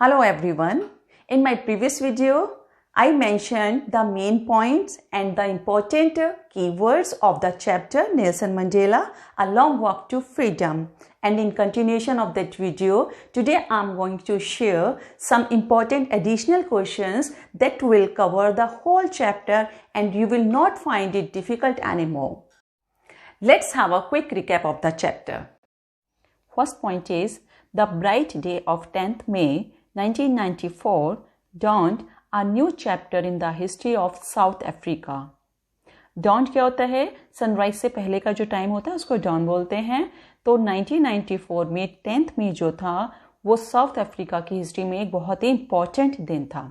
Hello everyone. In my previous video, I mentioned the main points and the important keywords of the chapter Nelson Mandela, A Long Walk to Freedom. And in continuation of that video, today I am going to share some important additional questions that will cover the whole chapter and you will not find it difficult anymore. Let's have a quick recap of the chapter. First point is, the bright day of 10th May 1994 dawned a new chapter in the history of South Africa. Dawn क्या होता है? Sunrise से पहले का जो time होता है उसको dawn बोलते हैं. तो 1994 में 10th मई जो था वो साउथ अफ्रीका की हिस्ट्री में एक बहुत ही इंपॉर्टेंट दिन था.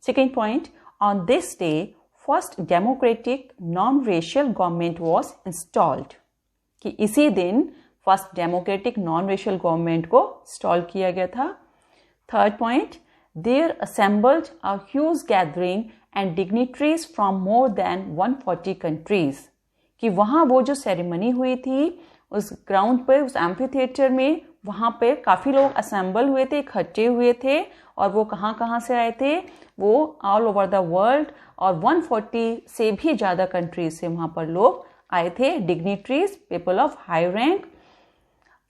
Second point, on this day first democratic non racial government was installed. कि इसी दिन first democratic non racial government को इंस्टॉल किया गया था. Third point, there assembled a huge gathering and dignitaries from more than 140 countries. कि वहाँ वो जो सेरेमनी हुई थी उस ग्राउंड पर, उस एम्फी थिएटर में, वहाँ पे काफ़ी लोग असेंबल हुए थे, इकट्ठे हुए थे. और वो कहाँ कहाँ से आए थे? वो ऑल ओवर द वर्ल्ड और 140 से भी ज़्यादा कंट्रीज से वहाँ पर लोग आए थे. Dignitaries, people of high rank.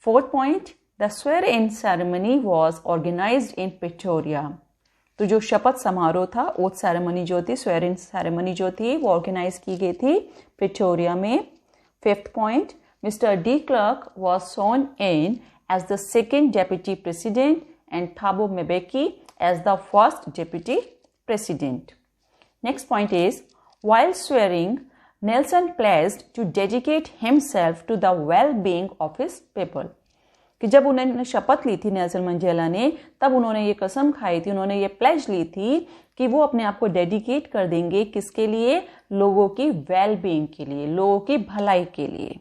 Fourth point, the swear in ceremony was organised in Pretoria. तो जो शपथ समारोह था, ओथ सेरेमनी जो थी, स्वेयर इन सेरेमनी जो थी, वो ऑर्गेनाइज की गई थी प्रिटोरिया में. Fifth point, mister de Klerk was sworn in as the second deputy president and Thabo Mbeki as the first deputy president. Next point is, while swearing, Nelson pledged to dedicate himself to the well-being of his people. कि जब उन्होंने शपथ ली थी Nelson Mandela ने, तब उन्होंने ये कसम खाई थी, उन्होंने ये प्लेज ली थी कि वो अपने आप को डेडिकेट कर देंगे किसके लिए? लोगों की वेल-बीइंग के लिए, लोगों की भलाई के लिए.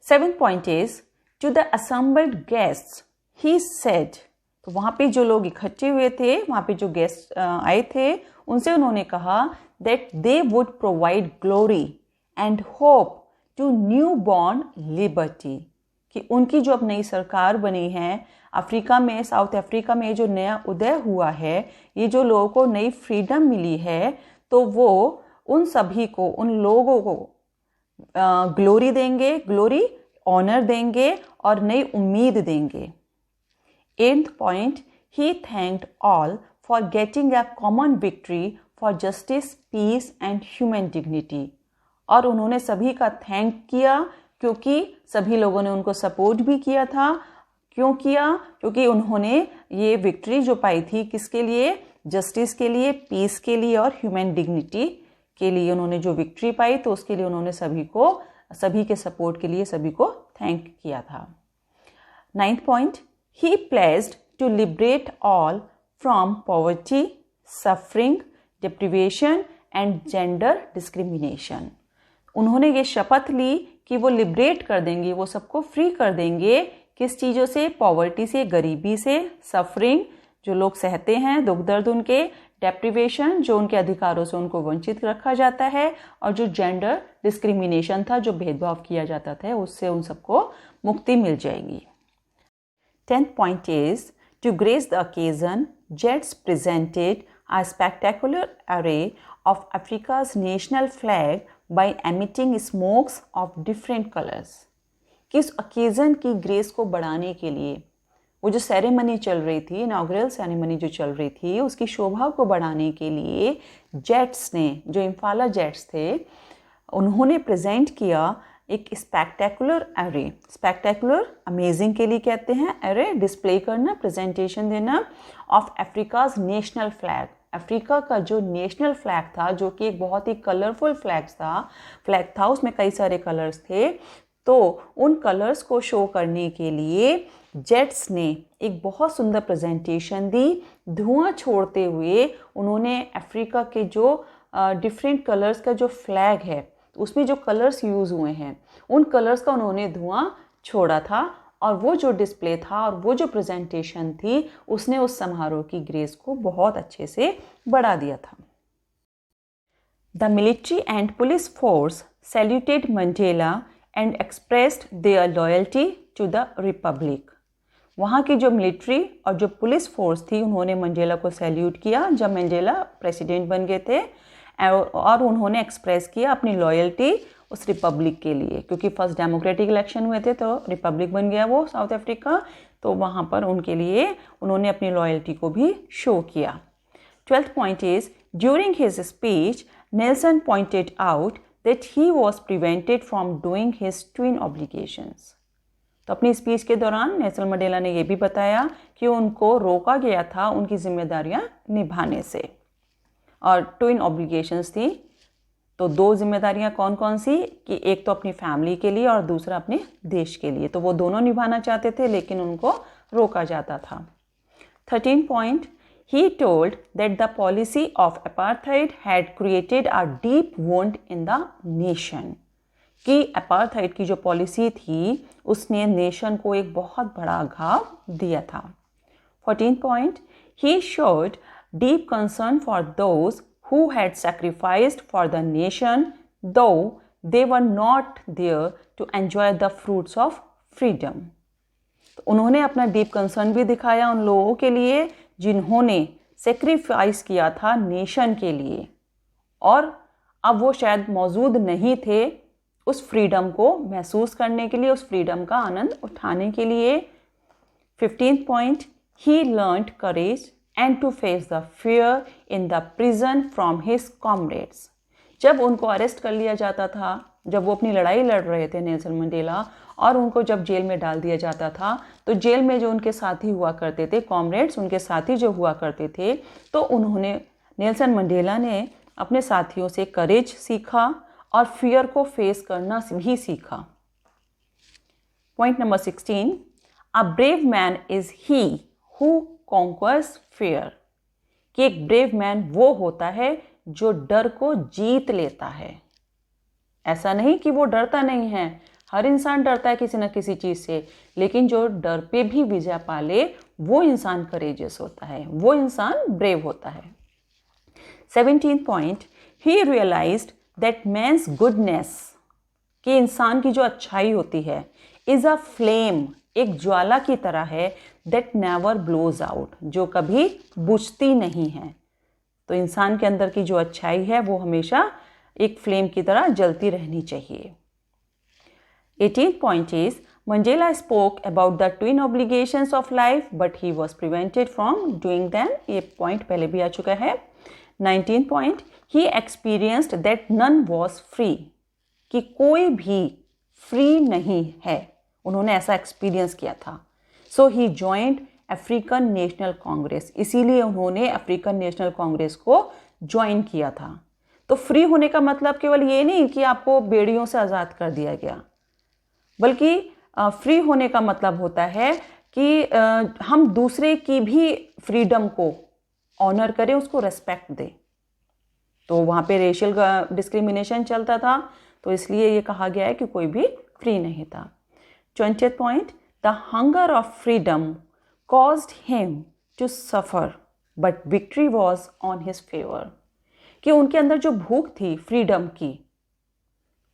Seventh point is, to the assembled guests he said. तो वहां पे जो लोग इकट्ठे हुए थे, वहां पे जो गेस्ट आए थे, उनसे उन्होंने कहा that they would provide glory and hope to newborn liberty. कि उनकी जो अब नई सरकार बनी है अफ्रीका में, साउथ अफ्रीका में जो नया उदय हुआ है, ये जो लोगों को नई फ्रीडम मिली है, तो वो उन सभी को, उन लोगों को ग्लोरी देंगे, ग्लोरी ऑनर देंगे और नई उम्मीद देंगे. Eighth point, he thanked all for getting a common victory for justice, peace and human dignity. और उन्होंने सभी का थैंक किया क्योंकि सभी लोगों ने उनको सपोर्ट भी किया था. क्यों किया? क्योंकि उन्होंने ये विक्ट्री जो पाई थी किसके लिए? जस्टिस के लिए, पीस के लिए और ह्यूमन डिग्निटी के लिए उन्होंने जो विक्ट्री पाई, तो उसके लिए उन्होंने सभी के सपोर्ट के लिए सभी को थैंक किया था. Ninth point, he pledged to liberate all from poverty, suffering, deprivation and gender discrimination. उन्होंने ये शपथ ली कि वो लिबरेट कर देंगे, वो सबको फ्री कर देंगे. किस चीज़ों से? पॉवर्टी से, गरीबी से, सफरिंग जो लोग सहते हैं, दुख दर्द उनके, डिप्रिवेशन जो उनके अधिकारों से उनको वंचित रखा जाता है, और जो जेंडर डिस्क्रिमिनेशन था, जो भेदभाव किया जाता था, उससे उन सबको मुक्ति मिल जाएगी. 10th point is, to grace the occasion, jets presented a spectacular array of Africa's national flag by emitting smokes of different colors. किस ओकेजन की ग्रेस को बढ़ाने के लिए वो जो सेरेमनी चल रही थी, इनॉग्रल सेरेमनी जो चल रही थी, उसकी शोभा को बढ़ाने के लिए जेट्स ने, जो इम्फाला जेट्स थे, उन्होंने प्रेजेंट किया एक स्पेक्टेकुलर एरे. स्पेक्टेकुलर अमेजिंग के लिए कहते हैं, एरे डिस्प्ले करना, प्रेजेंटेशन देना, of Africa's national flag. Africa का जो नेशनल फ्लैग था, जो कि एक बहुत ही कलरफुल फ्लैग था, उसमें कई सारे कलर्स थे. तो उन कलर्स को शो करने के लिए जेट्स ने एक बहुत सुंदर प्रेजेंटेशन दी. धुआं छोड़ते हुए उन्होंने अफ्रीका के जो डिफरेंट कलर्स का जो फ्लैग है, उसमें जो कलर्स यूज़ हुए हैं, उन कलर्स का उन्होंने धुआं छोड़ा था. और वो जो डिस्प्ले था और वो जो प्रेजेंटेशन थी, उसने उस समारोह की ग्रेस को बहुत अच्छे से बढ़ा दिया था. The military and police force saluted Mandela and expressed their loyalty to the republic. वहाँ की जो मिलिट्री और जो पुलिस फोर्स थी उन्होंने मंडेला को सैल्यूट किया जब मंडेला प्रेसिडेंट बन गए थे, और उन्होंने एक्सप्रेस किया अपनी लॉयल्टी उस रिपब्लिक के लिए, क्योंकि फर्स्ट डेमोक्रेटिक इलेक्शन हुए थे तो रिपब्लिक बन गया वो साउथ अफ्रीका, तो वहाँ पर उनके लिए उन्होंने अपनी लॉयल्टी को भी शो किया। 12th point is, during his speech, Nelson pointed out that he was prevented from doing his twin obligations. तो अपनी स्पीच के दौरान नेल्सन मंडेला ने यह भी बताया कि उनको रोका गया था उनकी जिम्मेदारियां निभाने से, और ट्विन ऑब्लिगेशंस थी। तो दो जिम्मेदारियां कौन कौन सी, कि एक तो अपनी फैमिली के लिए और दूसरा अपने देश के लिए, तो वो दोनों निभाना चाहते थे लेकिन उनको रोका जाता था। 13th point, he told that the policy of apartheid had created a deep wound in the nation, कि अपार्थाइड की जो पॉलिसी थी उसने नेशन को एक बहुत बड़ा घाव दिया था। 14th point, he showed deep concern for those who had sacrificed for the nation though they were not there to enjoy the fruits of freedom. तो उन्होंने अपना डीप कंसर्न भी दिखाया उन लोगों के लिए जिन्होंने सेक्रीफाइस किया था नेशन के लिए, और अब वो शायद मौजूद नहीं थे उस फ्रीडम को महसूस करने के लिए, उस फ्रीडम का आनंद उठाने के लिए। 15th point, he learned courage and to face the fear in the prison from his comrades. जब उनको अरेस्ट कर लिया जाता था, जब वो अपनी लड़ाई लड़ रहे थे नेल्सन मंडेला, और उनको जब जेल में डाल दिया जाता था, तो जेल में जो उनके साथी हुआ करते थे, कॉमरेड्स, उनके साथी जो हुआ करते थे, तो उन्होंने, नेल्सन मंडेला ने अपने साथियों से करेज सीखा और फियर को फेस करना भी सीखा। Point number 16, a brave man is he who conquers fear, कि एक ब्रेव मैन वो होता है जो डर को जीत लेता है। ऐसा नहीं कि वो डरता नहीं है, हर इंसान डरता है किसी न किसी चीज़ से, लेकिन जो डर पे भी विजय पा ले वो इंसान करेजियस होता है, वो इंसान ब्रेव होता है। 17th point, he realized that man's goodness, कि इंसान की जो अच्छाई होती है, is a flame, एक ज्वाला की तरह है, that never blows out, जो कभी बुझती नहीं है। तो इंसान के अंदर की जो अच्छाई है वो हमेशा एक फ्लेम की तरह जलती रहनी चाहिए। 18th point is, Mandela spoke about the twin obligations of life but he was prevented from doing them, ये पॉइंट पहले भी आ चुका है। 19th point, he experienced that none was free, कि कोई भी फ्री नहीं है, उन्होंने ऐसा एक्सपीरियंस किया था। सो ही जॉइंड अफ्रीकन नेशनल कांग्रेस, इसीलिए उन्होंने अफ्रीकन नेशनल कांग्रेस को ज्वाइन किया था। तो फ्री होने का मतलब केवल ये नहीं कि आपको बेड़ियों से आज़ाद कर दिया गया, बल्कि फ्री होने का मतलब होता है कि हम दूसरे की भी फ्रीडम को ऑनर करें, उसको रेस्पेक्ट दें। तो वहाँ पे रेशियल डिस्क्रिमिनेशन चलता था, तो इसलिए ये कहा गया है कि कोई भी फ्री नहीं था। 20th point, the hunger of freedom caused him to suffer but victory was on his favor, कि उनके अंदर जो भूख थी फ्रीडम की,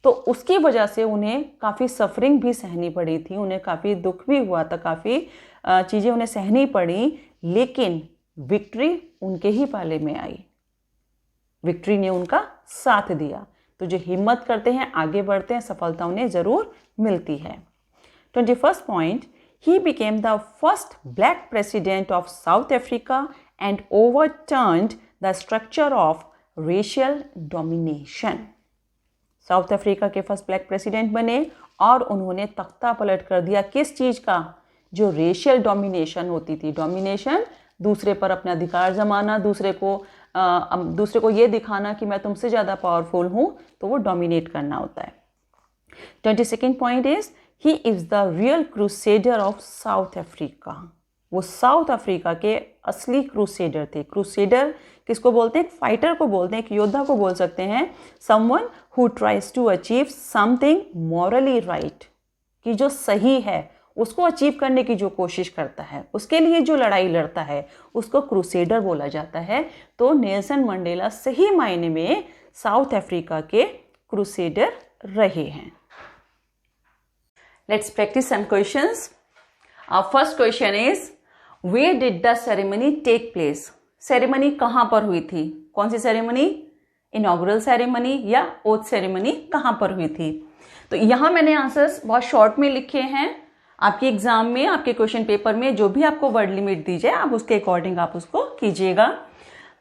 तो उसकी वजह से उन्हें काफ़ी सफरिंग भी सहनी पड़ी थी, उन्हें काफ़ी दुख भी हुआ था, काफ़ी चीज़ें उन्हें सहनी पड़ी, लेकिन विक्ट्री उनके ही पाले में आई, विक्ट्री ने उनका साथ दिया। तो जो हिम्मत करते हैं, आगे बढ़ते हैं, सफलता उन्हें ज़रूर मिलती है। 21st point, he became the first black president of South Africa and overturned the structure of racial domination. South Africa के फर्स्ट ब्लैक प्रेसिडेंट बने और उन्होंने तख्ता पलट कर दिया किस चीज़ का, जो रेशियल डोमिनेशन होती थी। डोमिनेशन, दूसरे पर अपना अधिकार जमाना, दूसरे को ये दिखाना कि मैं तुमसे ज़्यादा पावरफुल हूँ, तो वो डोमिनेट करना होता है। 22nd point is, he is the real crusader of South Africa, वो साउथ अफ्रीका के असली क्रूसेडर थे। क्रूसेडर किसको बोलते हैं? एक फाइटर को बोलते हैं, एक योद्धा को बोल सकते हैं। Someone who tries to achieve something morally right, कि जो सही है उसको अचीव करने की जो कोशिश करता है, उसके लिए जो लड़ाई लड़ता है, उसको क्रूसेडर बोला जाता है। तो नेल्सन मंडेला सही मायने में साउथ अफ्रीका के क्रूसेडर रहे हैं। Let's practise some questions. First question is where did the ceremony take place? Ceremony कहां पर हुई थी? कौन सी सेरेमनी? इनॉग्रल सेरेमनी या ओथ सेरेमनी कहां पर हुई थी? तो यहां मैंने आंसर्स बहुत शॉर्ट में लिखे हैं। आपके एग्जाम में, आपके क्वेश्चन पेपर में जो भी आपको वर्ड लिमिट दी जाए आप उसके अकॉर्डिंग आप उसको कीजिएगा।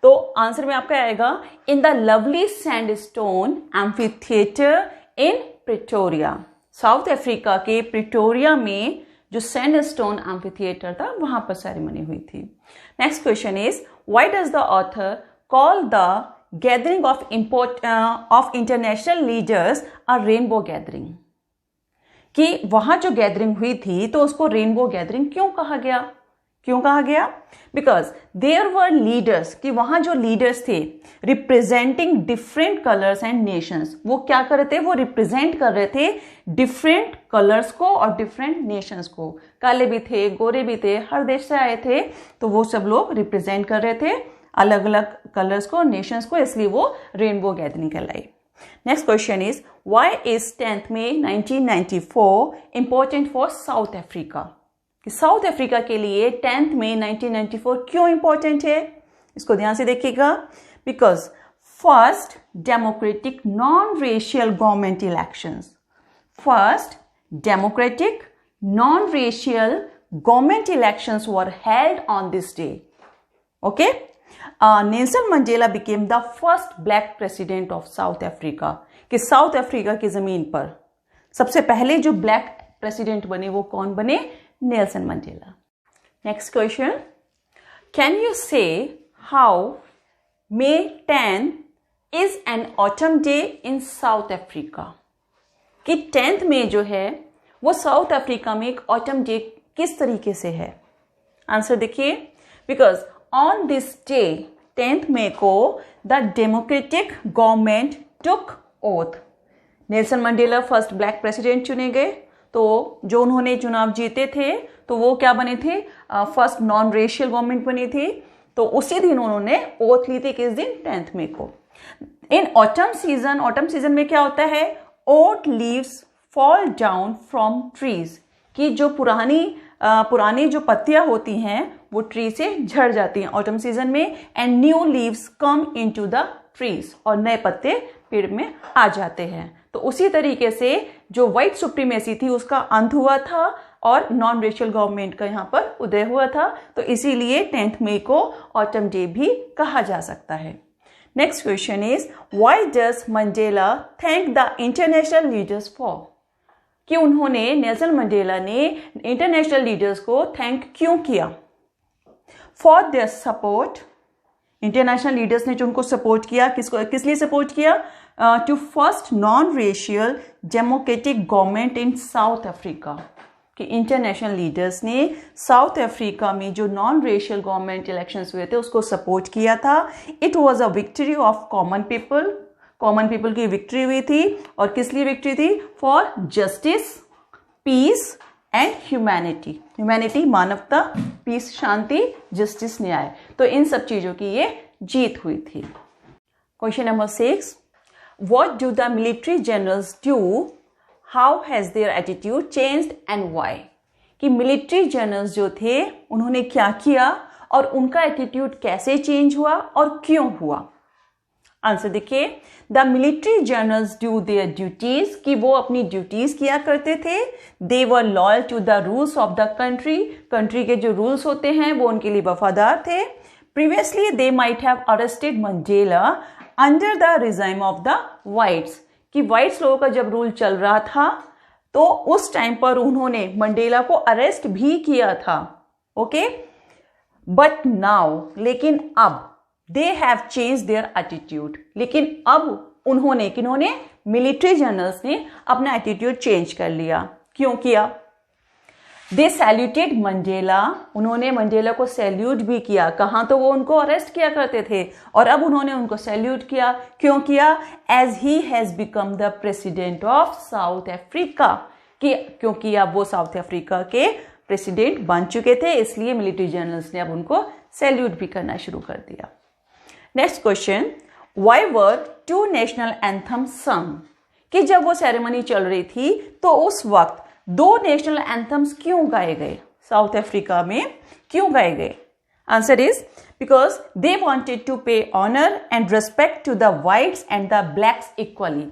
तो आंसर में आपका आएगा in the lovely sandstone amphitheatre in Pretoria. South Africa के प्रिटोरिया में जो सैंडस्टोन एम्फीथिएटर था वहां पर सेरेमनी हुई थी। Next question is why does the author call the gathering of international leaders a rainbow gathering? कि वहां जो गैदरिंग हुई थी तो उसको रेनबो गैदरिंग क्यों कहा गया? क्यों कहा गया? बिकॉज देयर वर लीडर्स, कि वहां जो लीडर्स थे representing different colours and Nations, वो क्या कर रहे थे? वो रिप्रेजेंट कर रहे थे डिफरेंट कलर्स को और डिफरेंट नेशंस को। काले भी थे, गोरे भी थे, हर देश से आए थे, तो वो सब लोग रिप्रेजेंट कर रहे थे अलग अलग कलर्स को, नेशंस को, इसलिए वो रेनबो गैदरिंग कहलाई। Next question is why is 10th May 1994 important for south Africa? कि साउथ अफ्रीका के लिए 10th May 1994 क्यों इंपॉर्टेंट है? इसको ध्यान से देखिएगा। Because first democratic non racial government elections, first democratic non racial government elections were held on this day. Okay, Nelson Mandela became the first black president of South Africa. कि south Africa की जमीन पर सबसे पहले जो black president बने वो कौन बने? Nelson Mandela. Next question, can you say how May 10 is an autumn day in South Africa? कि 10th May जो है वो साउथ अफ्रीका में एक ऑटम डे किस तरीके से है? आंसर देखिए, because on this day 10th May को the democratic government took oath. Nelson Mandela first black president चुने गए, तो जो उन्होंने चुनाव जीते थे तो वो क्या बने थे? फर्स्ट नॉन रेशियल गवर्नमेंट बनी थी। तो उसी दिन उन्होंने ओथ ली थी, किस दिन? 10th May को। इन ऑटम सीजन में क्या होता है? Oath leaves fall down from trees, कि जो पुरानी जो पत्तियां होती हैं वो ट्री से झड़ जाती हैं ऑटम सीजन में, and new leaves come into the trees, और नए पत्ते पेड़ में आ जाते हैं। तो उसी तरीके से जो व्हाइट सुप्रीमेसी थी उसका अंत हुआ था और नॉन रेशियल गवर्नमेंट का यहाँ पर उदय हुआ था, तो इसीलिए 10th May को ऑटम डे भी कहा जा सकता है। Next question is why does Mandela thank the international leaders for? कि उन्होंने, नेल्सन मंडेला ने इंटरनेशनल लीडर्स को थैंक क्यों किया? For their support. International leaders ने जो उनको सपोर्ट किया, किस लिए सपोर्ट किया? To first non racial democratic government in South Africa. कि इंटरनेशनल लीडर्स ने साउथ अफ्रीका में जो नॉन रेशियल गवर्नमेंट इलेक्शंस हुए थे उसको सपोर्ट किया था। It was a victory of common people की विक्ट्री हुई थी। और किस लिए विक्ट्री थी? For justice, peace and humanity, मानवता, पीस शांति, जस्टिस न्याय। तो इन सब चीजों की ये जीत हुई थी। Question number 6, what do the military generals do? How has their attitude changed and why? कि मिलिट्री जनरल्स जो थे उन्होंने क्या किया और उनका एटीट्यूड कैसे चेंज हुआ और क्यों हुआ? आंसर देखिए, the military generals do their duties, कि वो अपनी ड्यूटीज किया करते थे। They were loyal to the rules of the country के जो रूल्स होते हैं वो उनके लिए वफादार थे। Previously they might have arrested Mandela under the regime of the whites, कि व्हाइट्स लोगों का जब रूल चल रहा था तो उस टाइम पर उन्होंने मंडेला को अरेस्ट भी किया था। ओके, बट नाउ, लेकिन अब they have change their attitude, लेकिन अब उन्होंने, किन्होंने? मिलिट्री जनरल्स ने अपना एटीट्यूड चेंज कर लिया। क्यों किया? दे सैल्यूटेड मंडेला, उन्होंने मंडेला को सैल्यूट भी किया। कहां? तो वो उनको अरेस्ट किया करते थे और अब उन्होंने उनको सैल्यूट किया। क्यों किया? As he has become the president of South Africa, क्योंकि अब वो साउथ अफ्रीका के प्रेसिडेंट बन चुके थे, इसलिए मिलिट्री जनरल्स ने अब उनको सैल्यूट भी करना शुरू कर दिया। Next question, why were 2 national anthem संग? कि जब वो सेरेमनी चल रही थी तो उस वक्त 2 नेशनल एंथम्स क्यों गाए गए? साउथ अफ्रीका में क्यों गाए गए? Answer is because they wanted to pay honour and respect to the whites and the blacks equally,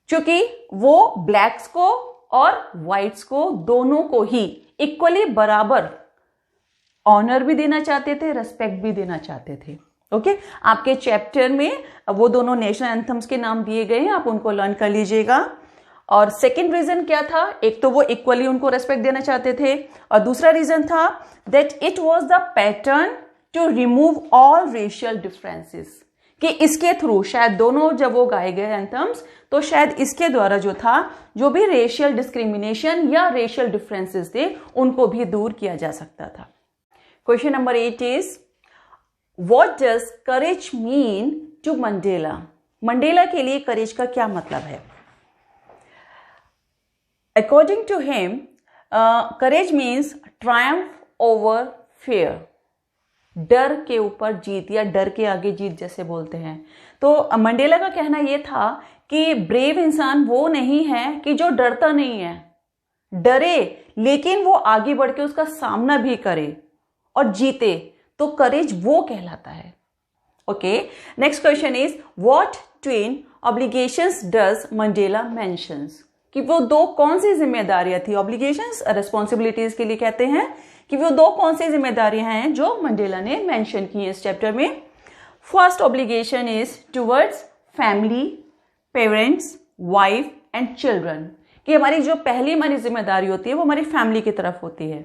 क्योंकि वो ब्लैक्स को और व्हाइट्स को दोनों को ही इक्वली बराबर ऑनर भी देना चाहते थे, रेस्पेक्ट भी देना चाहते थे। ओके, आपके चैप्टर में वो दोनों नेशनल एंथम्स के नाम दिए गए हैं, आप उनको लर्न कर लीजिएगा। और सेकंड रीजन क्या था? एक तो वो इक्वली उनको रेस्पेक्ट देना चाहते थे, और दूसरा रीजन था that it was the pattern to remove all racial differences, कि इसके थ्रू शायद दोनों जब वो गाए गए एंथम्स तो शायद इसके द्वारा जो था, जो भी रेशियल डिस्क्रिमिनेशन या रेशियल डिफरेंसेस थे उनको भी दूर किया जा सकता था। Question number 8 is what does courage mean to Mandela? Mandela के लिए करेज का क्या मतलब है? According to him, courage means triumph over fear, डर के ऊपर जीत या डर के आगे जीत जैसे बोलते हैं। तो मंडेला का कहना यह था कि ब्रेव इंसान वो नहीं है कि जो डरता नहीं है, डरे लेकिन वो आगे बढ़ के उसका सामना भी करे और जीते, तो करेज वो कहलाता है। Okay, next question is what twin obligations does Mandela mentions? कि वो दो कौन सी जिम्मेदारियां थी? ऑब्लिगेशंस रिस्पॉन्सिबिलिटीज के लिए कहते हैं कि वो दो कौन सी जिम्मेदारियां हैं जो मंडेला ने मेंशन की है इस चैप्टर में। First obligation is towards family, parents, wife and children, कि हमारी जो पहली हमारी जिम्मेदारी होती है वो हमारी फैमिली की तरफ होती है,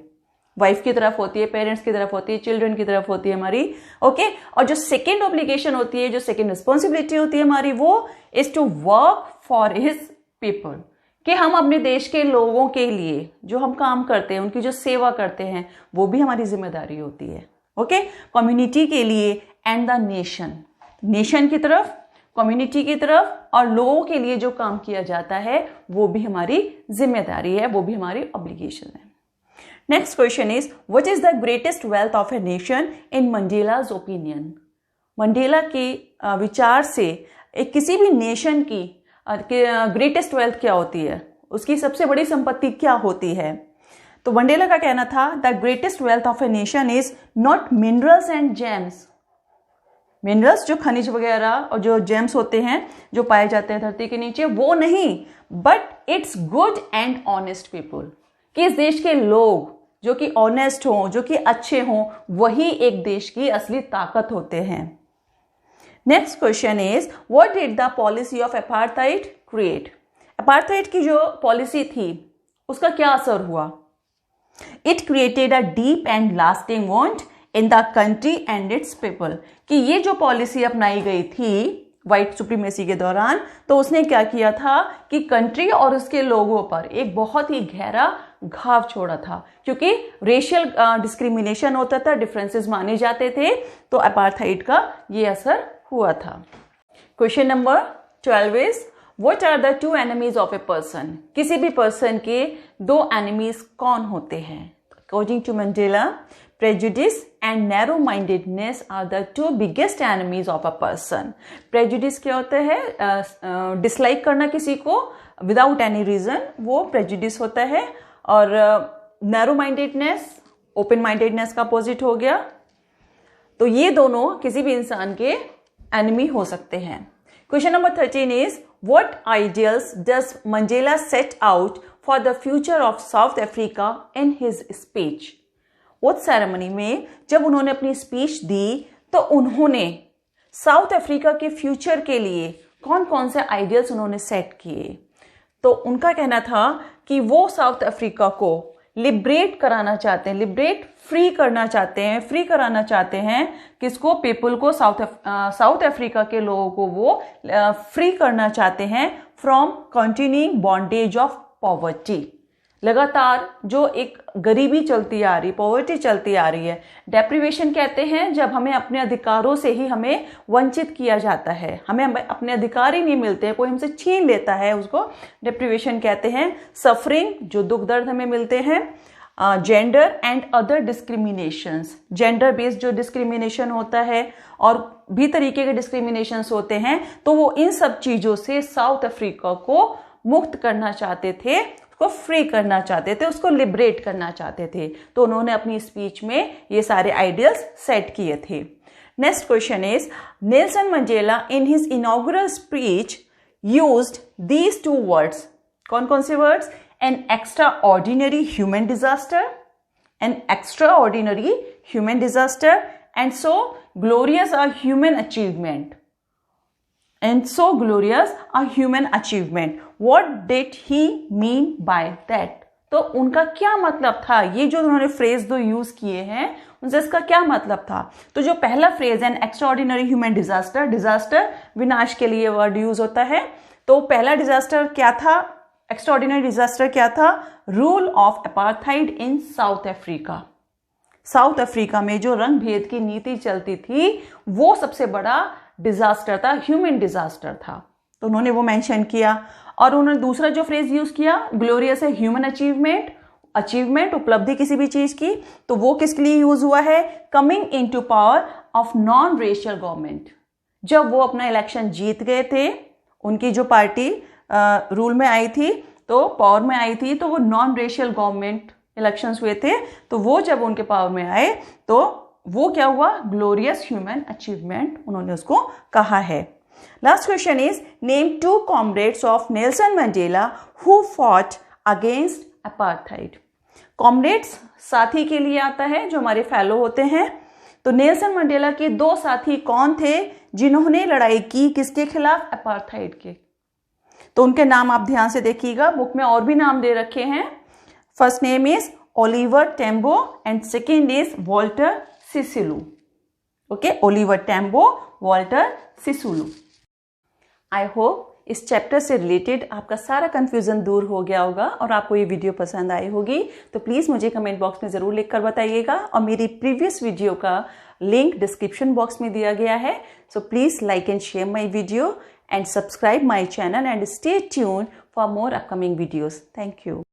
वाइफ की तरफ होती है, पेरेंट्स की तरफ होती है, चिल्ड्रन की तरफ होती है हमारी। ओके, और जो सेकेंड ऑब्लिगेशन होती है, जो सेकेंड रिस्पॉन्सिबिलिटी होती है हमारी, वो is to work for his people, कि हम अपने देश के लोगों के लिए जो हम काम करते हैं, उनकी जो सेवा करते हैं, वो भी हमारी जिम्मेदारी होती है। ओके, कम्युनिटी के लिए एंड द नेशन, नेशन की तरफ, कम्युनिटी की तरफ और लोगों के लिए जो काम किया जाता है वो भी हमारी जिम्मेदारी है, वो भी हमारी ऑब्लिगेशन है। Next question is what is the greatest wealth of a nation in Mandela's opinion? Mandela के विचार से एक किसी भी नेशन की ग्रेटेस्ट वेल्थ क्या होती है, उसकी सबसे बड़ी संपत्ति क्या होती है? तो मंडेला का कहना था the greatest wealth of a nation is not minerals and James, minerals जो खनिज वगैरह और जो जेम्स होते हैं जो पाए जाते हैं धरती के नीचे, वो नहीं, but it's good and honest people, कि इस देश के लोग जो कि ऑनेस्ट हों, जो कि अच्छे हों, वही एक देश की असली ताकत होते हैं। Next question is what did the policy of apartheid create? Apartheid की जो पॉलिसी थी उसका क्या असर हुआ? It created a deep and lasting want in the country and it's people, कि ये जो पॉलिसी अपनाई गई थी व्हाइट सुप्रीमेसी के दौरान, तो उसने क्या किया था कि कंट्री और उसके लोगों पर एक बहुत ही गहरा घाव छोड़ा था, क्योंकि रेशियल डिस्क्रिमिनेशन होता था, डिफरेंसेस माने जाते थे, तो अपार्थाइड का ये असर हुआ था। Question number 12 is what are the two enemies of a person? किसी भी पर्सन के दो एनिमीज कौन होते हैं? According to Mandela, prejudice and narrow mindedness are the two biggest enemies of a person. prejudice क्या होता है? डिसलाइक करना किसी को विदाउट एनी रीजन, वो prejudice होता है। और narrow mindedness ओपन माइंडेडनेस का अपोजिट हो गया। तो ये दोनों किसी भी इंसान के एनिमी हो सकते हैं। Question number 13 is what ideals does Mandela set out for the future of South Africa in his speech? Oath ceremony में जब उन्होंने अपनी स्पीच दी तो उन्होंने साउथ अफ्रीका के फ्यूचर के लिए कौन कौन से आइडियल्स उन्होंने सेट किए? तो उनका कहना था कि वो साउथ अफ्रीका को लिबरेट कराना चाहते हैं, लिबरेट फ्री करना चाहते हैं, फ्री कराना चाहते हैं किसको? पीपल को, साउथ अफ्रीका के लोगों को वो फ्री करना चाहते हैं from continuing bondage of poverty. लगातार जो एक गरीबी चलती आ रही, पॉवर्टी चलती आ रही है, डेप्रिवेशन कहते हैं जब हमें अपने अधिकारों से ही हमें वंचित किया जाता है, हमें अपने अधिकार ही नहीं मिलते हैं, कोई हमसे छीन लेता है, उसको डेप्रिवेशन कहते हैं। सफरिंग, जो दुख दर्द हमें मिलते हैं। Gender and other discriminations, gender based जो डिस्क्रिमिनेशन होता है और भी तरीके के डिस्क्रिमिनेशंस होते हैं, तो वो इन सब चीजों से साउथ अफ्रीका को मुक्त करना चाहते थे, को फ्री करना चाहते थे, उसको लिबरेट करना चाहते थे। तो उन्होंने अपनी स्पीच में ये सारे आइडियल्स सेट किए थे। Next question is, Nelson Mandela in his inaugural speech used these two words. कौन कौन से words? An extra ordinary human disaster, an extra ordinary human disaster, and so glorious a human achievement, and so glorious a human achievement. What did he mean by that? तो उनका क्या मतलब था? ये जो उन्होंने फ्रेज दो यूज किए हैं उनसे इसका क्या मतलब था? तो जो पहला फ्रेज है एक्स्ट्राऑर्डिनरी ह्यूमन डिजास्टर, डिजास्टर विनाश के लिए वर्ड यूज होता है। तो पहला डिजास्टर क्या था? एक्स्ट्राऑर्डिनरी डिजास्टर क्या था? Rule of apartheid in South Africa. South Africa में जो रंग भेद की नीति चलती थी वो सबसे बड़ा डिजास्टर था, ह्यूमन डिजास्टर था। तो उन्होंने वो मेंशन किया। और उन्होंने दूसरा जो फ्रेज यूज किया, ग्लोरियस है ह्यूमन अचीवमेंट, अचीवमेंट उपलब्धि किसी भी चीज की, तो वो किसके लिए यूज हुआ है? Coming into power of non racial government. जब वो अपना इलेक्शन जीत गए थे, उनकी जो पार्टी रूल में आई थी, तो पावर में आई थी, तो वो नॉन रेशियल गवर्नमेंट इलेक्शंस हुए थे, तो वो जब उनके पावर में आए तो वो क्या हुआ? ग्लोरियस ह्यूमन अचीवमेंट उन्होंने उसको कहा है। Last question is, name 2 comrades of Nelson Mandela who fought against apartheid. Comrades साथी के लिए आता है, जो हमारे फेलो होते हैं। तो नेल्सन मंडेला के 2 साथी कौन थे जिन्होंने लड़ाई की किसके खिलाफ? अपार्थाइड के। तो उनके नाम आप ध्यान से देखिएगा, बुक में और भी नाम दे रखे हैं। First name is Oliver Tambo and second is Walter Sisulu. Okay, Oliver Tambo, Walter Sisulu. I hope इस चैप्टर से रिलेटेड आपका सारा कंफ्यूजन दूर हो गया होगा और आपको ये वीडियो पसंद आई होगी। तो प्लीज मुझे कमेंट बॉक्स में जरूर लिखकर बताइएगा, और मेरी प्रीवियस वीडियो का लिंक डिस्क्रिप्शन बॉक्स में दिया गया है। So please like and share my video and subscribe my channel and stay tuned for more upcoming videos. Thank you.